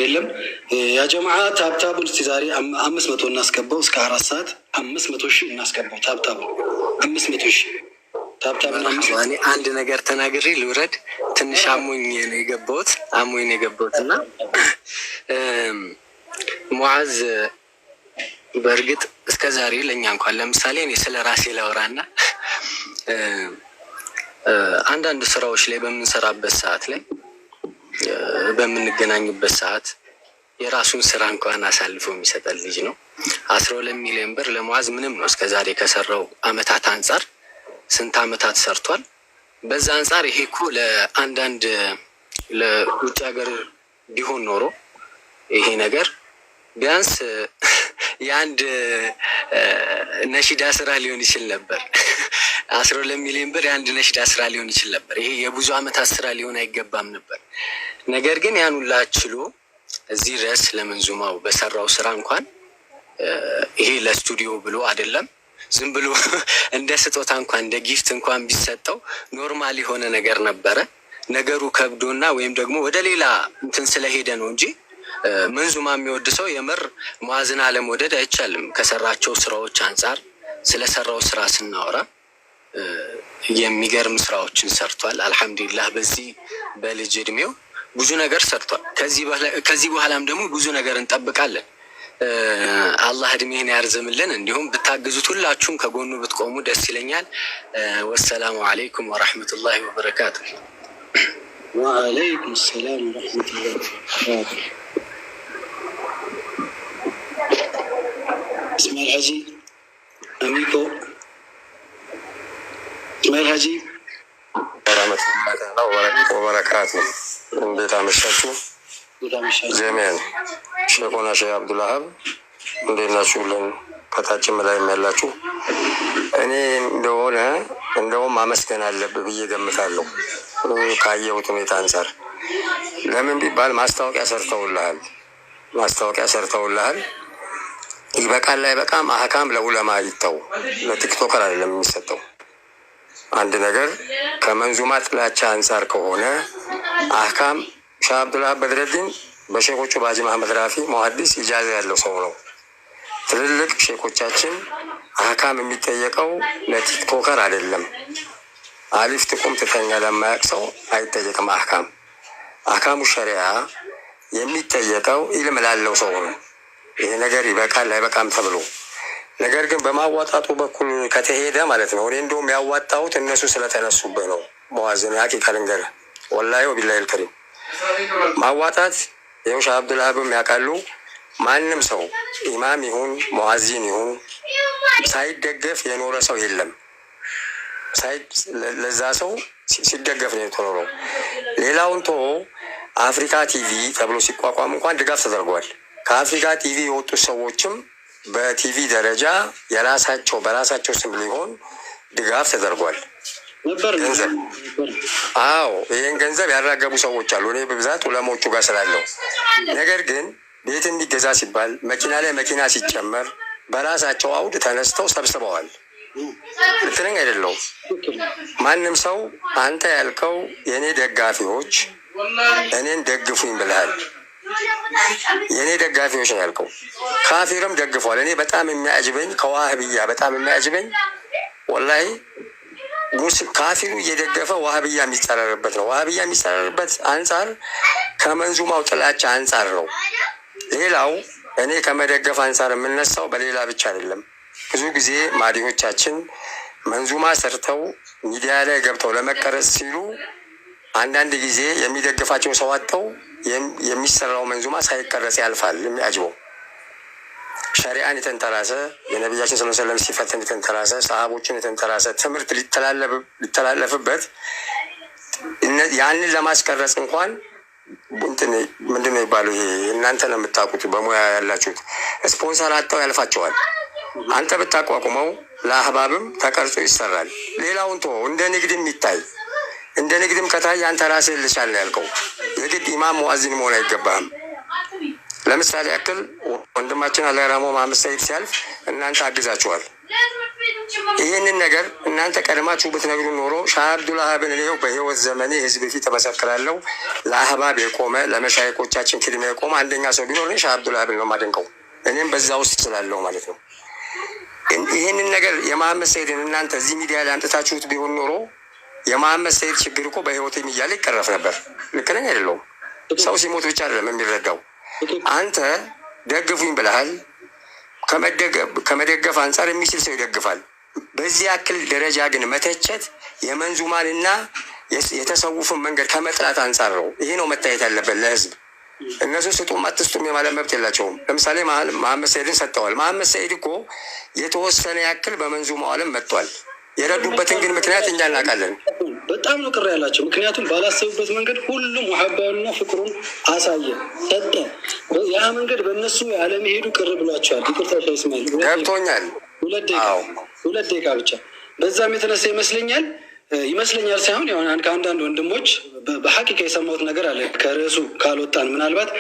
የለም። ያ ጀማዓ ታብታቡን እስቲ ዛሬ 500 እናስገባው፣ እስከ 4 ሰዓት 500 ሺህ እናስገባው። ታብታቡ 500 ሺህ ታብታቡ። እኔ አንድ ነገር ተናግሬ ልውረድ። ትንሽ አሞኝ ነው የገባሁት እና ሙዓዝ በእርግጥ እስከ ዛሬ ለእኛ እንኳን ለምሳሌ እኔ ስለ ራሴ ላወራና አንዳንድ ስራዎች ላይ በምንሰራበት ሰዓት ላይ በምንገናኝበት ሰዓት የራሱን ስራ እንኳን አሳልፎ የሚሰጠን ልጅ ነው። 12 ሚሊዮን ብር ለሙዓዝ ምንም ነው። እስከዛሬ ከሰራው አመታት አንጻር ስንት አመታት ሰርቷል። በዛ አንጻር ይሄ እኮ ለአንዳንድ ለውጭ ሀገር ቢሆን ኖሮ ይሄ ነገር ቢያንስ የአንድ ነሺዳ ስራ ሊሆን ይችል ነበር። 12 ሚሊዮን ብር የአንድ ነሺዳ ስራ ሊሆን ይችል ነበር። ይሄ የብዙ አመታት ስራ ሊሆን አይገባም ነበር። ነገር ግን ያን ሁላ ችሎ እዚህ ድረስ ለመንዙማው በሰራው ስራ እንኳን ይሄ ለስቱዲዮ ብሎ አይደለም፣ ዝም ብሎ እንደ ስጦታ እንኳን እንደ ጊፍት እንኳን ቢሰጠው ኖርማል የሆነ ነገር ነበረ። ነገሩ ከብዶና ወይም ደግሞ ወደ ሌላ እንትን ስለሄደ ነው እንጂ መንዙማ የሚወድ ሰው የምር ሙዓዝን አለመውደድ አይቻልም። ከሰራቸው ስራዎች አንጻር ስለሰራው ስራ ስናወራ የሚገርም ስራዎችን ሰርቷል። አልሐምዱሊላህ በዚህ በልጅ እድሜው ብዙ ነገር ሰርቷል። ከዚህ በኋላም ደግሞ ብዙ ነገር እንጠብቃለን። አላህ እድሜህን ያርዝምልን። እንዲሁም ብታግዙት ሁላችሁም ከጎኑ ብትቆሙ ደስ ይለኛል። ወሰላሙ አለይኩም ወራህመቱላሂ ወበረካቱ። ወአለይኩም ሰላም ወራህመቱላሂ ወበረካቱ። اسماعيل حجي أميكو اسماعيل حجي ورحمة الله وبركاته. እንዴት አመሻችሁ ጀሚዓን። ሼኹና ሼህ አብዱልዋሃብ እንዴት ናችሁልን? ከታችም ላይም ያላችሁ እኔ እንደውም ማመስገን አለብህ ብዬ ገምታለሁ ካየሁት ሁኔታ አንጻር። ለምን ቢባል ማስታወቂያ ሰርተውልሃል። ይበቃል ላይ በቃም አህካም ለዑለማ ይተው፣ ለቲክቶከር አይደለም የሚሰጠው። አንድ ነገር ከመንዙማ ጥላቻ አንጻር ከሆነ አህካም ሼህ አብዱልዋሃብ በድረዲን በሼኮቹ በሀጂ መሐመድ ራፊ ሙሐዲስ ኢጃዛ ያለው ሰው ነው። ትልልቅ ሼኮቻችን አህካም የሚጠየቀው ለቲክቶከር አይደለም። አሊፍ ጥቁም ትተኛ ለማያውቅ ሰው አይጠየቅም። አህካሙ ሸሪዓ የሚጠየቀው ኢልም ላለው ሰው ነው። ይሄ ነገር ይበቃል አይበቃም ተብሎ ነገር ግን በማዋጣቱ በኩል ከተሄደ ማለት ነው። እኔ እንደውም ያዋጣሁት እነሱ ስለተነሱበት ነው። ሙዓዝን ሐቂቃ ልንገርህ ወላሂ ወቢላሂ አልከሪም ማዋጣት ይኸው ሼህ አብዱልዋሃብም ያውቃሉ። ማንም ሰው ኢማም ይሁን ሙዓዚን ይሁን ሳይደገፍ የኖረ ሰው የለም። ለዛ ሰው ሲደገፍ ነው የተኖረው። ሌላውን ቶ አፍሪካ ቲቪ ተብሎ ሲቋቋም እንኳን ድጋፍ ተደርጓል። ከአፍሪካ ቲቪ የወጡ ሰዎችም በቲቪ ደረጃ በራሳቸው ስም ሊሆን ድጋፍ ተደርጓል። ገንዘብ ይህን ገንዘብ ያራገቡ ሰዎች አሉ። እኔ በብዛት ዑለሞቹ ጋር ስላለው ነገር ግን ቤት እንዲገዛ ሲባል መኪና ላይ መኪና ሲጨመር በራሳቸው አውድ ተነስተው ሰብስበዋል። ልትነኝ አይደለሁም። ማንም ሰው አንተ ያልከው የእኔ ደጋፊዎች እኔን ደግፉኝ ብለሃል። የእኔ ደጋፊዎች ነው ያልከው። ካፊርም ደግፏል። እኔ በጣም የሚያጅበኝ ከዋህብያ በጣም የሚያጅበኝ ወላሂ ካፊሩ እየደገፈ ዋህብያ የሚጸረርበት ነው። ዋህብያ የሚጸረርበት አንጻር ከመንዙማው ጥላቻ አንጻር ነው። ሌላው እኔ ከመደገፍ አንጻር የምነሳው በሌላ ብቻ አይደለም። ብዙ ጊዜ ማዲዎቻችን መንዙማ ሰርተው ሚዲያ ላይ ገብተው ለመቀረጽ ሲሉ አንዳንድ ጊዜ የሚደግፋቸው ሰው አጥተው የሚሰራው መንዙማ ሳይቀረጽ ያልፋል። የሚያጅበው ሸሪዓን የተንተራሰ የነቢያችን ሰለላሁ ዐለይሂ ወሰለም ሲፈትን የተንተራሰ ሰሃቦችን የተንተራሰ ትምህርት ሊተላለፍበት ያንን ለማስቀረጽ እንኳን ምንድን ነው ይባሉ? ይሄ እናንተ ነው የምታውቁት፣ በሙያ ያላችሁት። ስፖንሰር አጥተው ያልፋቸዋል። አንተ ብታቋቁመው ለአህባብም ተቀርጾ ይሰራል። ሌላውን ቶ እንደ ንግድም ይታይ። እንደ ንግድም ከታይ አንተ ራስህ ልቻል ነው ያልከው። የግድ ኢማም ሙአዚን መሆን አይገባህም። ለምሳሌ ያክል ወንድማችን አላህ ይርሐመው መሐመድ ሰይድ ሲያልፍ እናንተ አግዛችኋል። ይህንን ነገር እናንተ ቀድማችሁ ብትነግሩ ኖሮ ሻህ አብዱልዋሃብን እኔው በህይወት ዘመኔ ህዝብ ፊት ተመሰክራለሁ። ለአህባብ የቆመ ለመሻይኮቻችን ክድሜ የቆመ አንደኛ ሰው ቢኖር ሻህ አብዱልዋሃብን ነው የማደንቀው። እኔም በዛ ውስጥ ስላለው ማለት ነው። ይህንን ነገር የመሐመድ ሰይድን እናንተ እዚህ ሚዲያ ላይ አምጥታችሁት ቢሆን ኖሮ የመሐመድ ሰይድ ችግር እኮ በህይወት እያለ ይቀረፍ ነበር። ልክ ነኝ አይደለሁም? ሰው ሲሞት ብቻ አይደለም የሚረዳው። አንተ ደግፉኝ ብለሃል። ከመደገፍ አንጻር የሚችል ሰው ይደግፋል። በዚህ ያክል ደረጃ ግን መተቸት የመንዙማንና የተሰውፍን መንገድ ከመጥላት አንጻር ነው። ይሄ ነው መታየት ያለበት ለህዝብ። እነሱ ስጡም አትስጡም የማለት መብት የላቸውም። ለምሳሌ መሐመድ ሰይድን ሰጥተዋል። መሐመድ ሰይድ እኮ የተወሰነ ያክል በመንዙማው ዓለም መጥቷል። የረዱበትን ግን ምክንያት እኛ እናውቃለን። በጣም ነው ቅር ያላቸው። ምክንያቱም ባላሰቡበት መንገድ ሁሉም ሙሐባውንና ፍቅሩን አሳየ ሰጠ። ያ መንገድ በእነሱ ያለመሄዱ ቅር ብሏቸዋል። ይቅርታ ይስማል ገብቶኛል። 2 ደቂቃ ብቻ። በዛም የተነሳ ይመስለኛል ሳይሆን ከአንዳንድ ወንድሞች በሐቂቃ የሰማሁት ነገር አለ። ከርዕሱ ካልወጣን ምናልባት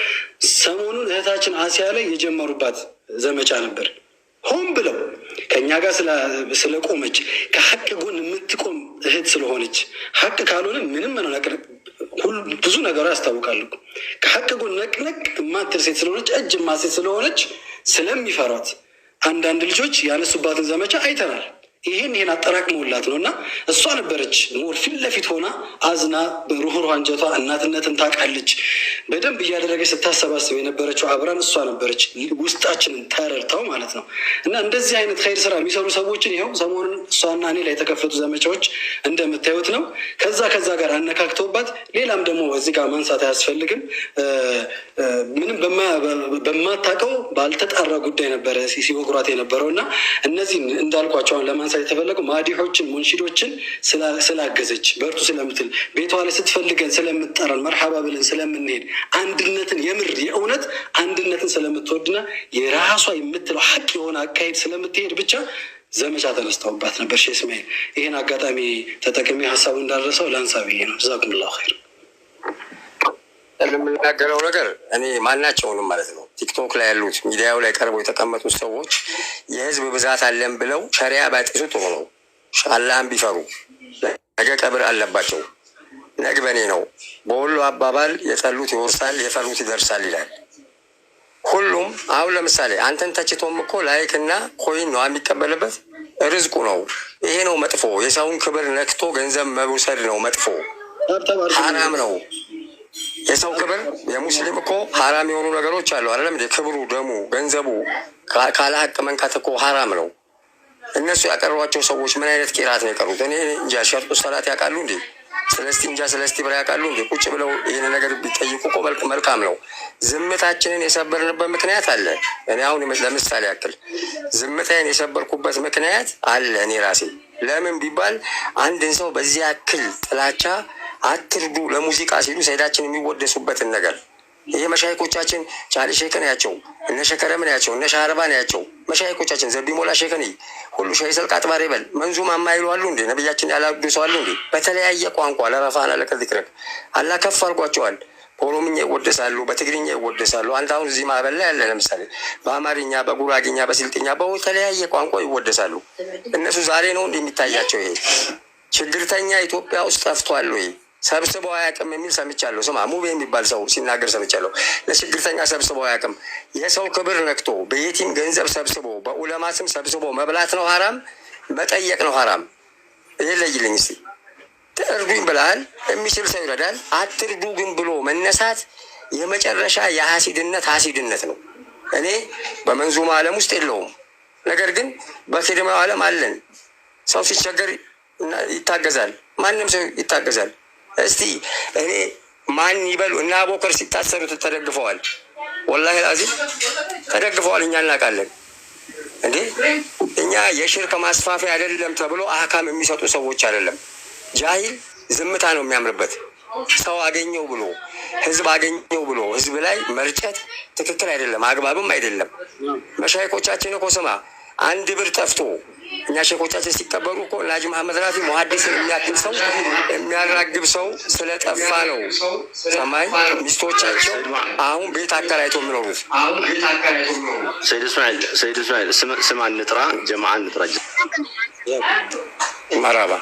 ሰሞኑን እህታችን አሲያ ላይ የጀመሩባት ዘመቻ ነበር። ሆን ብለው ከእኛ ጋር ስለቆመች ከሀቅ ጎን የምትቆም እህት ስለሆነች፣ ሀቅ ካልሆነ ምንም ብዙ ነገሯ ያስታውቃሉ። ከሀቅ ጎን ነቅነቅ የማትል ሴት ስለሆነች፣ እጅ ማሴት ስለሆነች ስለሚፈሯት አንዳንድ ልጆች ያነሱባትን ዘመቻ አይተናል። ይሄን አጠራቅመውላት ነው እና እሷ ነበረች ሞር ፊት ለፊት ሆና አዝና በሩህሩህ አንጀቷ እናትነትን ታውቃለች በደንብ እያደረገች ስታሰባስብ የነበረችው አብራን እሷ ነበረች፣ ውስጣችንን ተረድተው ማለት ነው። እና እንደዚህ አይነት ኸይር ስራ የሚሰሩ ሰዎችን ይኸው ሰሞኑን እሷና እኔ ላይ የተከፈቱ ዘመቻዎች እንደምታዩት ነው። ከዛ ጋር አነካክተውባት፣ ሌላም ደግሞ እዚህ ጋር ማንሳት አያስፈልግም፣ ምንም በማታውቀው ባልተጣራ ጉዳይ ነበረ ሲወግሯት የነበረው እና እነዚህም እንዳልኳቸውን ለማንሳት የተፈለገው ማዲሖችን ሙንሺዶችን ስላገዘች በርቱ ስለምትል ቤቷ ላይ ስትፈልገን ስለምትጠራን መርሐባ ብለን ስለምንሄድ አንድነትን የምር የእውነት አንድነትን ስለምትወድና የራሷ የምትለው ሀቅ የሆነ አካሄድ ስለምትሄድ ብቻ ዘመቻ ተነስተውባት ነበር። ሼህ እስማኤል ይህን አጋጣሚ ተጠቅሜ ሀሳቡ እንዳልረሳው ላንሳ ብዬ ነው። ጀዛኩሙላሁ ኸይር። የምናገረው ነገር እኔ ማናቸውንም ማለት ነው ቲክቶክ ላይ ያሉት ሚዲያው ላይ ቀርበው የተቀመጡት ሰዎች የህዝብ ብዛት አለን ብለው ሸሪያ ባይጥሱ ጥሩ ነው። አላህን ቢፈሩ ነገ ቀብር አለባቸው። ነግበኔ ነው። በወሎ አባባል የጠሉት ይወርሳል፣ የፈሩት ይደርሳል ይላል። ሁሉም አሁን ለምሳሌ አንተን ተችቶም እኮ ላይክ እና ኮይን ነው የሚቀበልበት፣ ርዝቁ ነው። ይሄ ነው መጥፎ። የሰውን ክብር ነክቶ ገንዘብ መውሰድ ነው መጥፎ፣ ሐራም ነው። የሰው ክብር የሙስሊም እኮ ሐራም የሆኑ ነገሮች አሉ አይደለም እንዴ? ክብሩ፣ ደሙ፣ ገንዘቡ ካለ ሀቅ መንካት እኮ ሐራም ነው። እነሱ ያቀሯቸው ሰዎች ምን አይነት ቂራት ነው የቀሩት? እኔ እንጃ። ሸርጡ ሰላት ያውቃሉ እንዴ? ስለስቲ ብላ ያውቃሉ እንዴ? ቁጭ ብለው ይህን ነገር ቢጠይቁ እኮ መልካም ነው። ዝምታችንን የሰበርንበት ምክንያት አለ። እኔ አሁን ለምሳሌ ያክል ዝምታዬን የሰበርኩበት ምክንያት አለ እኔ ራሴ። ለምን ቢባል አንድን ሰው በዚህ ያክል ጥላቻ አትርዱ ለሙዚቃ ሲሉ ሰይዳችን የሚወደሱበትን ነገር ይሄ መሻይኮቻችን ቻሊ ሼክን ያቸው እነ ሸከረምን ያቸው እነ ሻርባን ያቸው መሻይኮቻችን ዘቢሞላ ሼክን ሁሉ ሻይ ሰልቃ ጥባሬ በል መንዙማ ማይሉ አሉ እንዴ? ነብያችን ያላዱሱ አሉ እንዴ? በተለያየ ቋንቋ ለረፋና ለከዚክረ አላህ ከፍ አድርጓቸዋል። በኦሮምኛ ይወደሳሉ፣ በትግርኛ ይወደሳሉ። አንተ አሁን እዚህ ማዕበል ላይ ያለ ለምሳሌ በአማርኛ፣ በጉራግኛ፣ በስልጥኛ በተለያየ ቋንቋ ይወደሳሉ። እነሱ ዛሬ ነው እንደሚታያቸው ይሄ ችግርተኛ ኢትዮጵያ ውስጥ ጠፍቷል ወይ? ሰብስበው አያውቅም የሚል ሰምቻለሁ። ስማ ሙቤ የሚባል ሰው ሲናገር ሰምቻለሁ። ለችግርተኛ ሰብስበው አያውቅም። የሰው ክብር ነክቶ በየቲም ገንዘብ ሰብስቦ በኡለማ ስም ሰብስቦ መብላት ነው ሐራም፣ መጠየቅ ነው ሐራም። ይሄ ለይልኝ እስኪ። እርዱኝ ብለሃል፣ የሚችል ሰው ይረዳል። አትርዱ ግን ብሎ መነሳት የመጨረሻ ሀሲድነት ነው። እኔ በመንዙማ ዓለም ውስጥ የለውም፣ ነገር ግን በኪድማው ዓለም አለን። ሰው ሲቸገር ይታገዛል፣ ማንም ሰው ይታገዛል። እስቲ እኔ ማን ይበሉ እና አቦከር ሲታሰሩ ተደግፈዋል፣ ወላሂ ላዚም ተደግፈዋል። እኛ እናውቃለን እንዴ? እኛ የሽርክ ማስፋፊያ አይደለም ተብሎ አህካም የሚሰጡ ሰዎች አይደለም። ጃሂል ዝምታ ነው የሚያምርበት። ሰው አገኘው ብሎ ህዝብ አገኘው ብሎ ህዝብ ላይ መርጨት ትክክል አይደለም፣ አግባብም አይደለም። መሻይኮቻችን እኮ ስማ አንድ ብር ጠፍቶ እኛ ሼኮቻችን ሲቀበሉ እኮ ናጂ መሐመድ ራፊ ሙሐዲስን የሚያክል ሰው የሚያራግብ ሰው ስለጠፋ ነው። ሰማይ ሚስቶቻቸው አሁን ቤት አከራይተው የሚኖሩት። ሰይድ እስማኤል ስም አንጥራ፣ ጀማዓ አንጥራ መራባ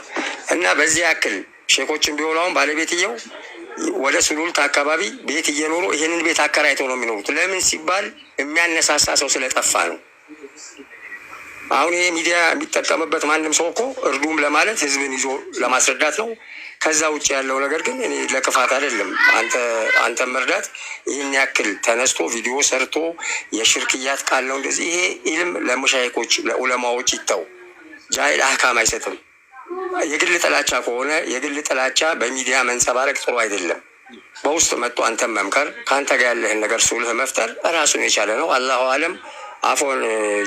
እና በዚህ ያክል ሼኮችን ቢሆኑ አሁን ባለቤትየው ወደ ሱሉልት አካባቢ ቤት እየኖሩ ይህንን ቤት አከራይተው ነው የሚኖሩት። ለምን ሲባል የሚያነሳሳ ሰው ስለጠፋ ነው። አሁን ይሄ ሚዲያ የሚጠቀምበት ማንም ሰው እኮ እርዱም ለማለት ህዝብን ይዞ ለማስረዳት ነው። ከዛ ውጭ ያለው ነገር ግን እኔ ለክፋት አይደለም። አንተም መርዳት ይህን ያክል ተነስቶ ቪዲዮ ሰርቶ የሽርክያት ቃል ነው እንደዚህ። ይሄ ኢልም ለሙሻይኮች ለዑለማዎች ይተው። ጃሂል አህካም አይሰጥም። የግል ጥላቻ ከሆነ የግል ጥላቻ በሚዲያ መንጸባረቅ ጥሩ አይደለም። በውስጥ መጥቶ አንተም መምከር፣ ከአንተ ጋር ያለህን ነገር ሱልህ መፍጠር ራሱን የቻለ ነው። አላሁ አለም። አፎን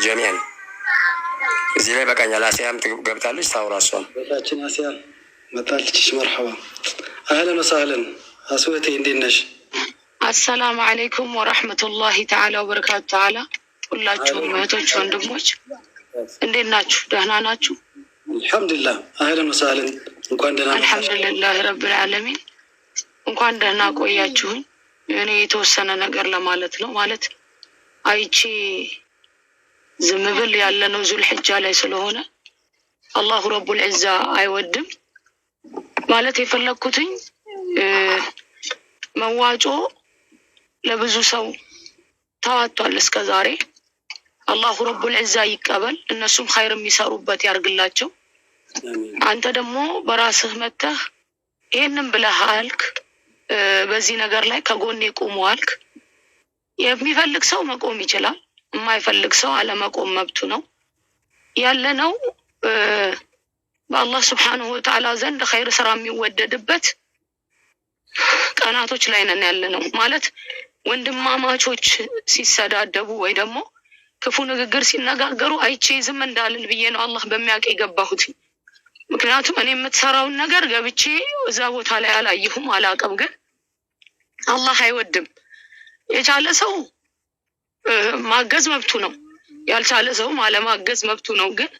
ጀሚያን እዚህ ላይ በቃኛል። አሲያም ገብታለች ታውራ። እሷም ቤታችን አሲያ መጣለች። መርሐባ አህለን ወሰህለን። አስወቴ እንዴት ነሽ? አሰላሙ አለይኩም ወራህመቱላሂ ተዓላ ወበረካቱ። ተዓላ ሁላችሁም እህቶች ወንድሞች እንዴት ናችሁ? ደህና ናችሁ? አልሐምዱሊላህ። አህለን ወሰህለን። እንኳን ደህና ናችሁ። አልሐምዱሊላህ ረብል ዓለሚን። እንኳን ደህና ቆያችሁኝ። እኔ የተወሰነ ነገር ለማለት ነው። ማለት አይቺ ዝም ብል ያለነው ዙል ሒጃ ላይ ስለሆነ አላሁ ረቡል ዒዛ አይወድም ማለት የፈለኩትኝ መዋጮ ለብዙ ሰው ተዋጥቷል እስከ ዛሬ። አላሁ ረቡል ዒዛ ይቀበል፣ እነሱም ኸይር የሚሰሩበት ያርግላቸው። አንተ ደግሞ በራስህ መተህ ይሄንን ብለህ አልክ፣ በዚህ ነገር ላይ ከጎኔ ቁሙ አልክ። የሚፈልግ ሰው መቆም ይችላል፣ የማይፈልግ ሰው አለመቆም መብቱ ነው። ያለነው በአላህ ስብሓንሁ ወተዓላ ዘንድ ኸይር ስራ የሚወደድበት ቀናቶች ላይ ነን ያለነው። ማለት ወንድማማቾች ሲሰዳደቡ ወይ ደግሞ ክፉ ንግግር ሲነጋገሩ አይቼ ዝም እንዳልል ብዬ ነው አላህ በሚያውቅ የገባሁት። ምክንያቱም እኔ የምትሰራውን ነገር ገብቼ እዛ ቦታ ላይ አላየሁም አላውቅም። ግን አላህ አይወድም። የቻለ ሰው ማገዝ መብቱ ነው፣ ያልቻለ ሰው አለማገዝ መብቱ ነው። ግን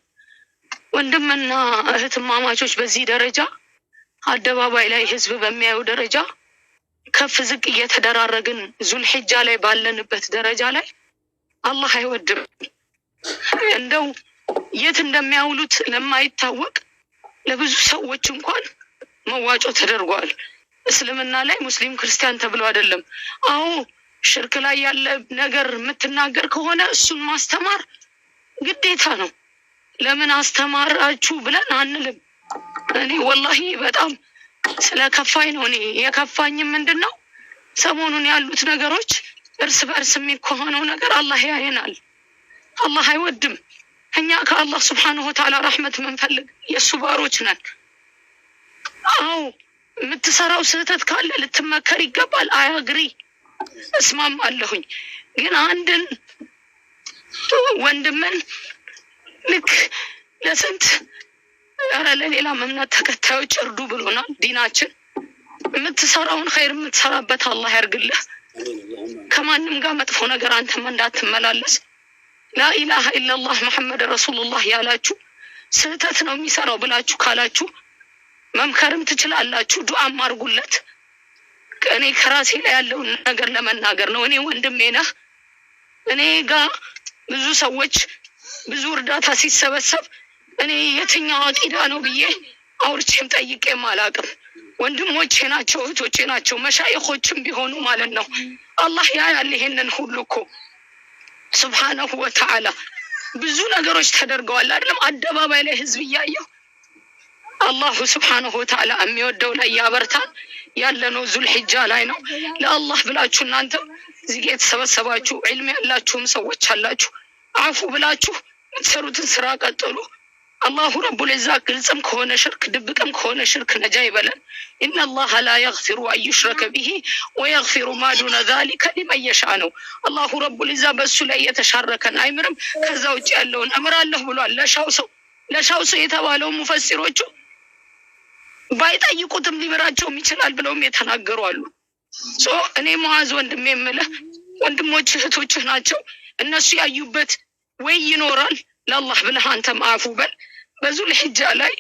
ወንድምና እህትማማቾች በዚህ ደረጃ አደባባይ ላይ ህዝብ በሚያየው ደረጃ ከፍ ዝቅ እየተደራረግን ዙል ሒጃ ላይ ባለንበት ደረጃ ላይ አላህ አይወድም። እንደው የት እንደሚያውሉት ለማይታወቅ ለብዙ ሰዎች እንኳን መዋጮ ተደርጓል። እስልምና ላይ ሙስሊም ክርስቲያን ተብሎ አይደለም። አዎ ሽርክ ላይ ያለ ነገር የምትናገር ከሆነ እሱን ማስተማር ግዴታ ነው። ለምን አስተማራችሁ ብለን አንልም። እኔ ወላሂ በጣም ስለከፋኝ ነው። እኔ የከፋኝም ምንድነው ሰሞኑን ያሉት ነገሮች እርስ በእርስ የሚኮነው ነገር አላህ ያየናል። አላህ አይወድም። እኛ ከአላህ ስብሓንሁ ወተዓላ ረሕመት ምንፈልግ የእሱ ባሮች ነን። አዎ የምትሰራው ስህተት ካለ ልትመከር ይገባል። አያግሪ እስማማለሁኝ። ግን አንድን ወንድምን ልክ ለስንት ኧረ ለሌላ እምነት ተከታዮች እርዱ ብሎናል ዲናችን። የምትሰራውን ኸይር የምትሰራበት አላህ ያርግልህ። ከማንም ጋር መጥፎ ነገር አንተም እንዳትመላለስ። ላኢላሃ ኢላላህ መሐመድ ረሱሉላህ ያላችሁ ስህተት ነው የሚሰራው ብላችሁ ካላችሁ መምከርም ትችላላችሁ፣ ዱዓም አድርጉለት። እኔ ከራሴ ላይ ያለውን ነገር ለመናገር ነው። እኔ ወንድሜ ነህ። እኔ ጋር ብዙ ሰዎች ብዙ እርዳታ ሲሰበሰብ እኔ የትኛው አቂዳ ነው ብዬ አውርቼም ጠይቄም አላውቅም። ወንድሞቼ ናቸው፣ እህቶቼ ናቸው፣ መሻይኾችም ቢሆኑ ማለት ነው። አላህ ያያል ይሄንን ሁሉ እኮ ሱብሓነሁ ወተዓላ። ብዙ ነገሮች ተደርገዋል አይደለም? አደባባይ ላይ ህዝብ እያየው አላሁ ሱብሓነሁ ወተዓላ የሚወደው ላይ ያበርታል። ያለነው ዙል ሒጃ ላይ ነው። ለአላህ ብላችሁ እናንተ እዚህ ጋር የተሰበሰባችሁ ዒልም ያላችሁም ሰዎች አላችሁ፣ አፉ ብላችሁ የምትሰሩትን ስራ ቀጥሉ። አላሁ ረቡል ዒዛ ግልጽም ከሆነ ሽርክ ድብቅም ከሆነ ሽርክ ነጃ ይበለን። ኢነላሃ ላ የግፊሩ አን ዩሽረከ ቢሂ ወየግፊሩ ማ ዱነ ዛሊከ ሊመን የሻ ነው። አላሁ ረቡል ዒዛ በእሱ ላይ የተሻረከን አይምርም፣ ከዛ ውጭ ያለውን እምራለሁ ብሏል። ለሻው ሰው የተባለው ሙፈሲሮቹ ባይጠይቁትም ሊምራቸውም ይችላል ብለውም የተናገሩ አሉ። እኔ ሙዓዝ ወንድሜ የምልህ ወንድሞች እህቶችህ ናቸው። እነሱ ያዩበት ወይ ይኖራል ለአላህ ብለህ አንተም አፉ በል። በዙል ሒጃ ላይ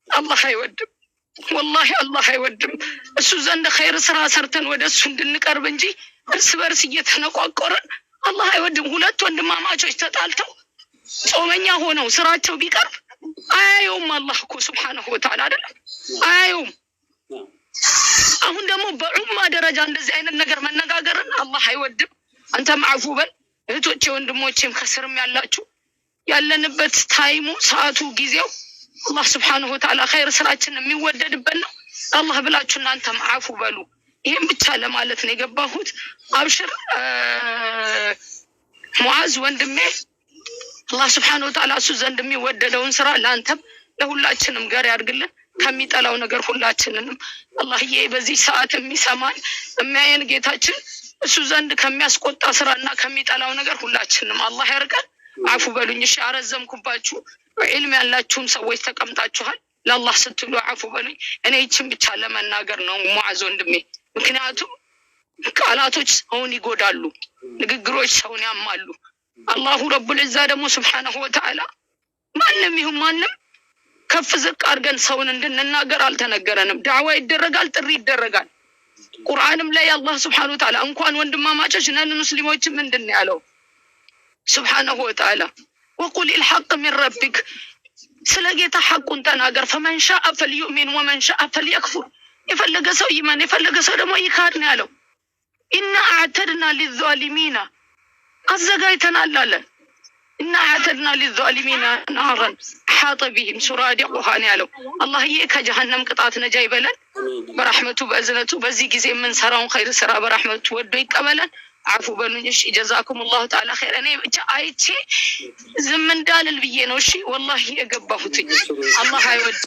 አላህ አይወድም፣ ወላሂ አላህ አይወድም። እሱ ዘንድ ኸይር ስራ ሰርተን ወደ እሱ እንድንቀርብ እንጂ እርስ በርስ እየተነቋቆረን አላህ አይወድም። ሁለት ወንድማማቾች ተጣልተው ጾመኛ ሆነው ስራቸው ቢቀርብ አያየውም አላህ እኮ ሱብሓነሁ ወተዓላ አይደለም አያየውም። አሁን ደግሞ በዑማ ደረጃ እንደዚህ አይነት ነገር መነጋገርን አላህ አይወድም። አንተም አፉ በል። እህቶቼ ወንድሞቼም ከስርም ያላችሁ ያለንበት ታይሙ ሰዓቱ ጊዜው አላህ ሱብሓነሁ ወተዓላ ኸይር ስራችን የሚወደድበት ነው። አላህ ብላችሁ እናንተም አፉ በሉ። ይሄን ብቻ ለማለት ነው የገባሁት። አብሽር ሙዓዝ ወንድሜ፣ አላህ ሱብሓነሁ ወተዓላ እሱ ዘንድ የሚወደደውን ስራ ለአንተም ለሁላችንም ገር ያድርግልን። ከሚጠላው ነገር ሁላችንንም አላህዬ በዚህ ሰዓት የሚሰማን የሚያየን ጌታችን እሱ ዘንድ ከሚያስቆጣ ስራና ከሚጠላው ነገር ሁላችንም አላህ ያርቀን። አፉ በሉኝ። እሺ አረዘምኩባችሁ። ዒልም ያላችሁም ሰዎች ተቀምጣችኋል። ለአላህ ስትሉ አፉ በሉኝ። እኔ ይችን ብቻ ለመናገር ነው ሙዓዝ ወንድሜ። ምክንያቱም ቃላቶች ሰውን ይጎዳሉ፣ ንግግሮች ሰውን ያማሉ። አላሁ ረቡል ዒዛ ደግሞ ሱብሓነሁ ወተዓላ ማንም ይሁን ማንም ከፍ ዝቅ አድርገን ሰውን እንድንናገር አልተነገረንም። ዳዕዋ ይደረጋል፣ ጥሪ ይደረጋል። ቁርአንም ላይ አላህ ሱብሓነሁ ወተዓላ እንኳን ወንድማማቾች ነን ሙስሊሞች ምንድን ነው ያለው? ሱብሓነሁ ወተዓላ ወቁል ልሐቅ ሚን ረቢክ፣ ስለ ጌታ ሐቁን ተናገር። ፈመን ሻአ ፈልዩእሚን ወመን ሻአ ፈልየክፉር፣ የፈለገ ሰው ይመን የፈለገ ሰው ደግሞ ይካድ ነው ያለው። ኢና አዕተድና ሊዛሊሚና፣ አዘጋጅተናል አለ። ኢና አዕተድና ሊዛሊሚና ናራን አሓጠ ቢሂም ሱራዲቁሃ ነው ያለው። አላህዬ ከጀሃነም ቅጣት ነጃ ይበለን በረሕመቱ በእዝነቱ። በዚህ ጊዜ የምንሰራውን ኸይር ስራ በረሕመቱ ወዶ ይቀበለን። አፉ በሉኝ። እሺ ጀዛኩም አላሁ ተዓላ ኸይር። እኔ ብቻ አይቼ ዝም እንዳልል ብዬ ነው። እሺ ወላሂ የገባሁትኝ አላህ አይወድ